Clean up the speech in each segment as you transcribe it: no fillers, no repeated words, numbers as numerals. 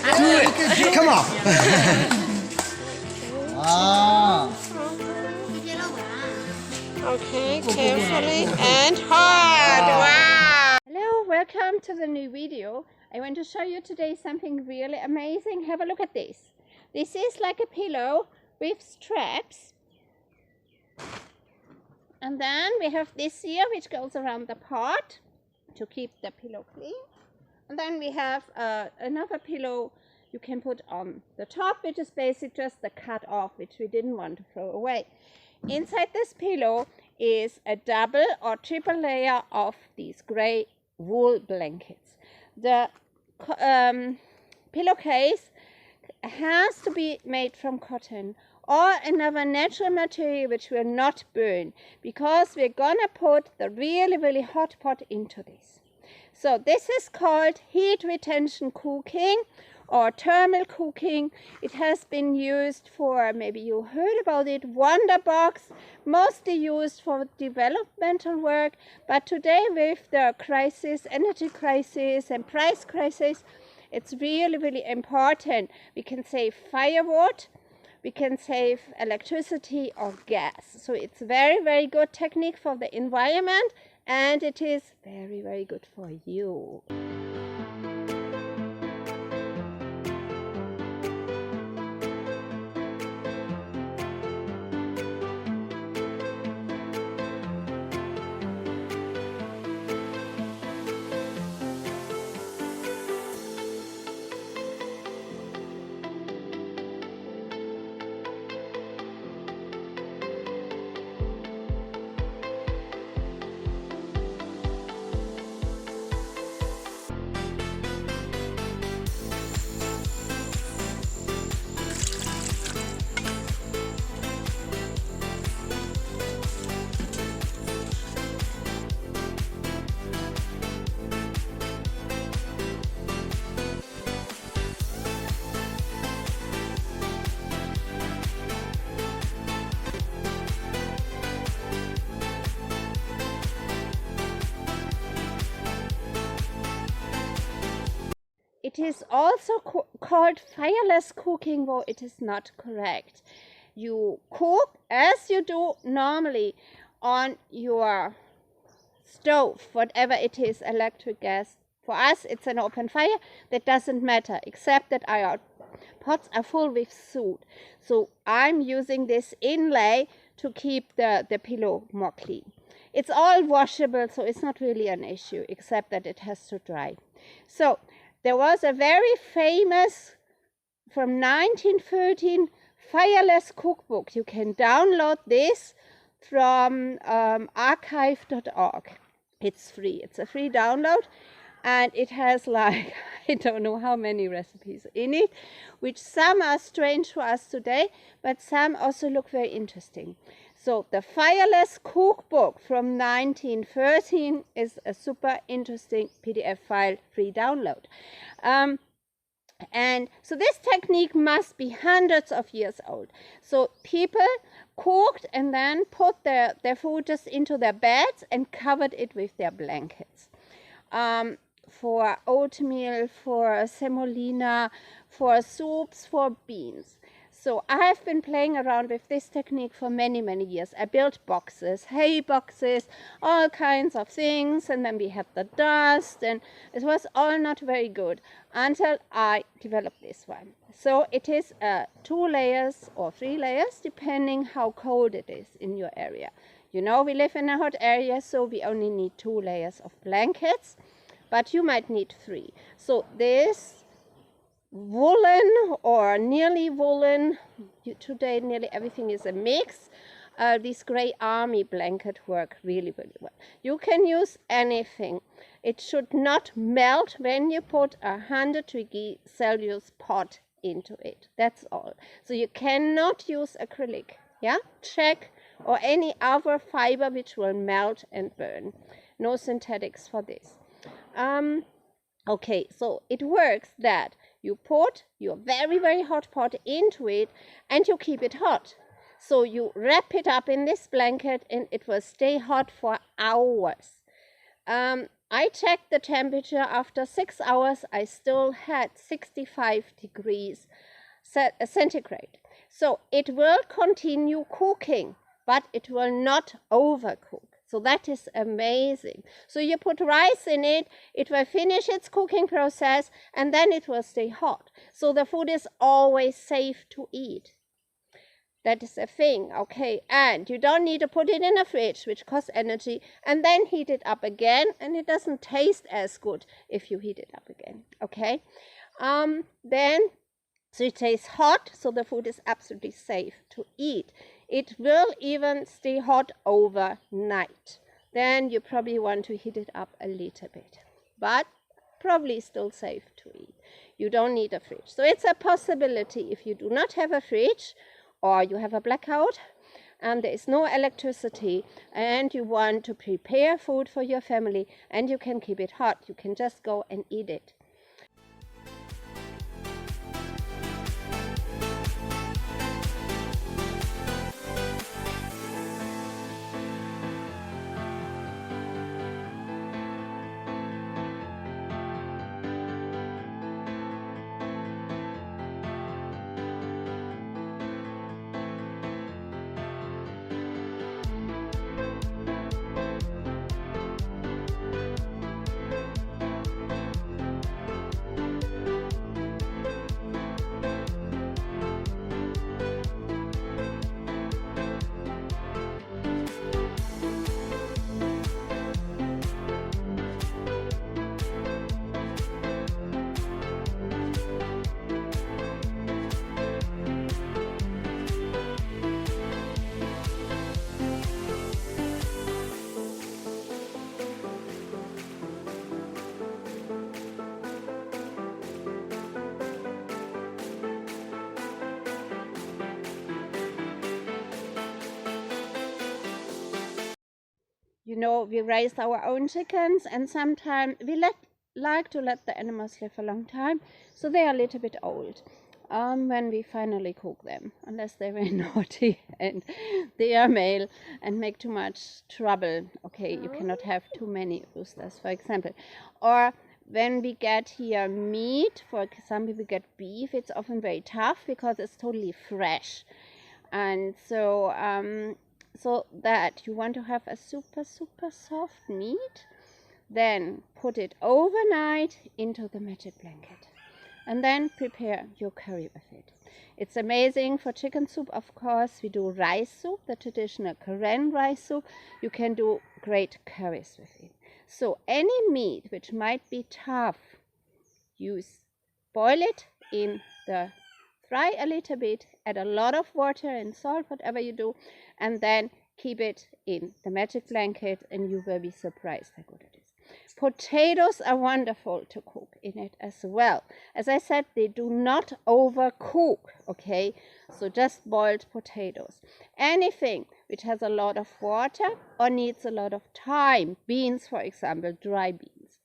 Do it. Come on. Okay, carefully and hard. Wow. Hello, welcome to the new video. I want to show you today something really amazing. Have a look at this. This is like a pillow with straps. And then we have this here which goes around the pot to keep the pillow clean. And then we have another pillow you can put on the top, which is basically just the cut off, which we didn't want to throw away. Inside this pillow is a double or triple layer of these gray wool blankets. The pillowcase has to be made from cotton or another natural material which will not burn, because we're gonna put the really hot pot into this. So this is called heat retention cooking or thermal cooking. It has been used for, maybe you heard about it, Wonderbox, mostly used for developmental work, but today with the crisis, energy crisis and price crisis, it's really important. We can save firewood, we can save electricity or gas. So it's very good technique for the environment, and it is very good for you. It is also called fireless cooking, though it is not correct. You cook as you do normally on your stove, whatever it is, electric, gas. For us, it's an open fire. That doesn't matter, except that our pots are full with soot. So I'm using this inlay to keep the pillow more clean. It's all washable, so it's not really an issue, except that it has to dry. So there was a very famous, from 1913, Fireless cookbook. You can download this from archive.org. It's free. It's a free download, and it has like, I don't know how many recipes in it, which some are strange to us today, but some also look very interesting. So the Fireless cookbook from 1913 is a super interesting PDF file, free download. And so this technique must be hundreds of years old. So people cooked and then put their food just into their beds and covered it with their blankets. For oatmeal, for semolina, for soups, for beans. So I have been playing around with this technique for many years. I built boxes, hay boxes, all kinds of things, and then we had the dust, and it was all not very good until I developed this one. So it is 2 layers or 3 layers, depending how cold it is in your area. You know, we live in a hot area, so we only need 2 layers of blankets, but you might need 3. So this woolen or nearly woolen, today nearly everything is a mix. These gray army blanket work really well. You can use anything. It should not melt when you put 100-degree Celsius pot into it. That's all. So you cannot use acrylic, yeah, check, or any other fiber which will melt and burn. No synthetics for this. Okay, so it works that you put your very hot pot into it and you keep it hot. So you wrap it up in this blanket and it will stay hot for hours. I checked the temperature. After 6 hours, I still had 65 degrees centigrade. So it will continue cooking, but it will not overcook. So that is amazing. So you put rice in it, it will finish its cooking process, and then it will stay hot. So the food is always safe to eat. That is a thing, okay? And you don't need to put it in a fridge, which costs energy, and then heat it up again, and it doesn't taste as good if you heat it up again, okay? So it stays hot, so the food is absolutely safe to eat. It will even stay hot overnight. Then you probably want to heat it up a little bit, but probably still safe to eat. You don't need a fridge. So it's a possibility if you do not have a fridge, or you have a blackout and there is no electricity, and you want to prepare food for your family and you can keep it hot, you can just go and eat it. You know, we raise our own chickens, and sometimes we like to let the animals live a long time, so they are a little bit old when we finally cook them, unless they're very naughty and they are male and make too much trouble. Okay, you cannot have too many roosters, for example. Or when we get here meat, for example, we get beef, it's often very tough because it's totally fresh. And so that you want to have a super soft meat, then put it overnight into the magic blanket and then prepare your curry with it. It's amazing. For chicken soup, of course, we do rice soup, the traditional Korean rice soup. You can do great curries with it. So any meat which might be tough, boil it in the fry a little bit, add a lot of water and salt, whatever you do, and then keep it in the magic blanket, and you will be surprised how good it is. Potatoes are wonderful to cook in it as well. As I said, they do not overcook, okay? So just boiled potatoes. Anything which has a lot of water or needs a lot of time, beans, for example, dry beans.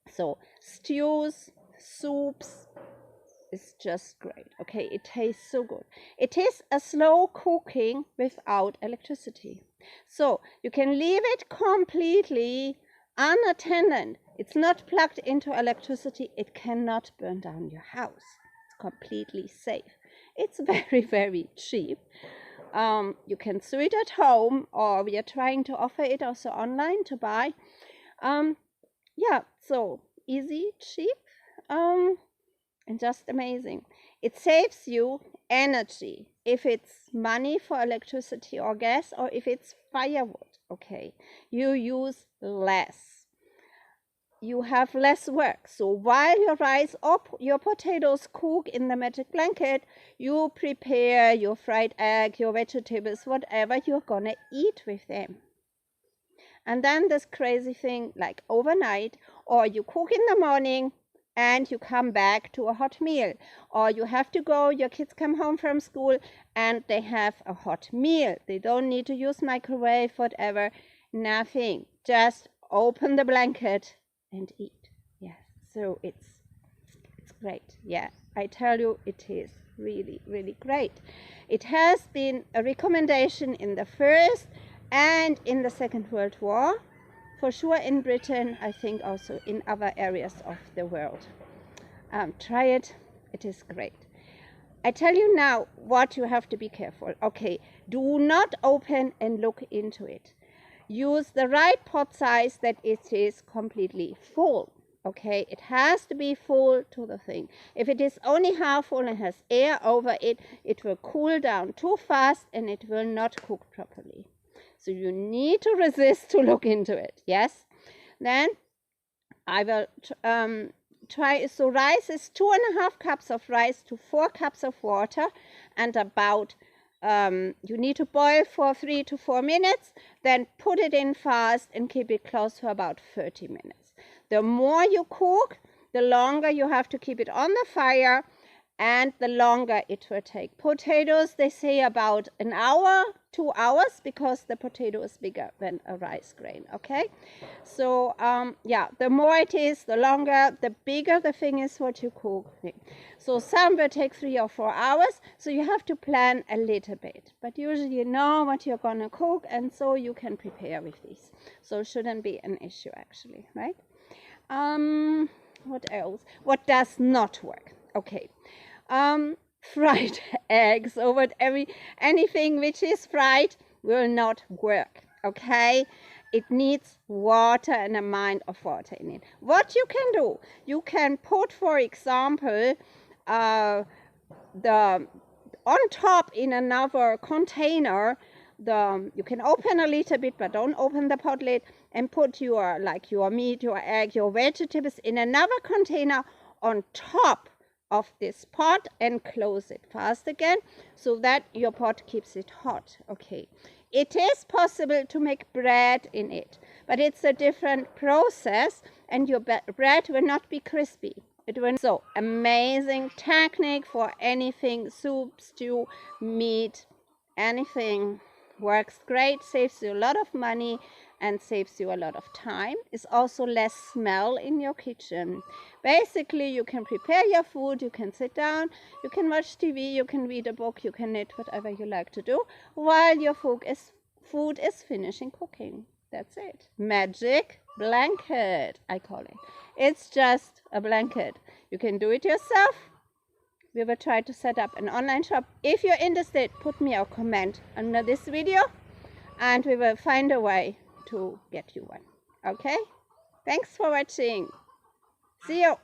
So stews, soups, is just great, okay? It tastes so good. It is a slow cooking without electricity. So you can leave it completely unattended. It's not plugged into electricity. It cannot burn down your house. It's completely safe. It's very cheap. You can sew it at home, or we are trying to offer it also online to buy. Yeah, so easy, cheap, and just amazing. It saves you energy if it's money for electricity or gas, or if it's firewood, okay? You use less. You have less work. So while your rice or your potatoes cook in the magic blanket, you prepare your fried egg, your vegetables, whatever you're gonna eat with them. And then this crazy thing like overnight, or you cook in the morning and you come back to a hot meal, or you have to go, your kids come home from school and they have a hot meal. They don't need to use microwave, whatever, nothing. Just open the blanket and eat. Yes, so it's great. Yeah, I tell you, it is really great. It has been a recommendation in the First and in the Second World War. for sure in Britain, I think also in other areas of the world. Try it, it is great. I tell you now what you have to be careful. Okay, do not open and look into it. Use the right pot size that it is completely full. Okay, it has to be full to the thing. If it is only half full and has air over it, it will cool down too fast and it will not cook properly. So you need to resist to look into it, yes? Then I will try, so rice is 2.5 cups of rice to 4 cups of water, and about, you need to boil for 3 to 4 minutes, then put it in fast and keep it close for about 30 minutes. The more you cook, the longer you have to keep it on the fire, and the longer it will take. Potatoes, they say about an hour, 2 hours, because the potato is bigger than a rice grain, okay? So, yeah, the more it is, the longer, the bigger the thing is what you cook. So some will take 3 or 4 hours, so you have to plan a little bit. But usually you know what you're gonna cook, and so you can prepare with these. So it shouldn't be an issue, actually, right? What else? What does not work? Okay. Fried eggs or anything which is fried will not work, okay? It needs water and a amount of water in it. What you can do, you can put, for example, on top in another container, you can open a little bit, but don't open the pot lid, and put your meat, your egg, your vegetables in another container on top of this pot and close it fast again so that your pot keeps it hot. Okay, it is possible to make bread in it, but it's a different process and your bread will not be crispy. It will. So amazing technique for anything, soup, stew, meat, anything. Works great, saves you a lot of money and saves you a lot of time. It's also less smell in your kitchen. Basically, you can prepare your food, you can sit down, you can watch TV, you can read a book, you can knit, whatever you like to do, while your food is finishing cooking. That's it. Magic blanket, I call it. It's just a blanket. You can do it yourself. We will try to set up an online shop. If you're interested, put me a comment under this video and we will find a way to get you one. Okay? Thanks for watching. See you.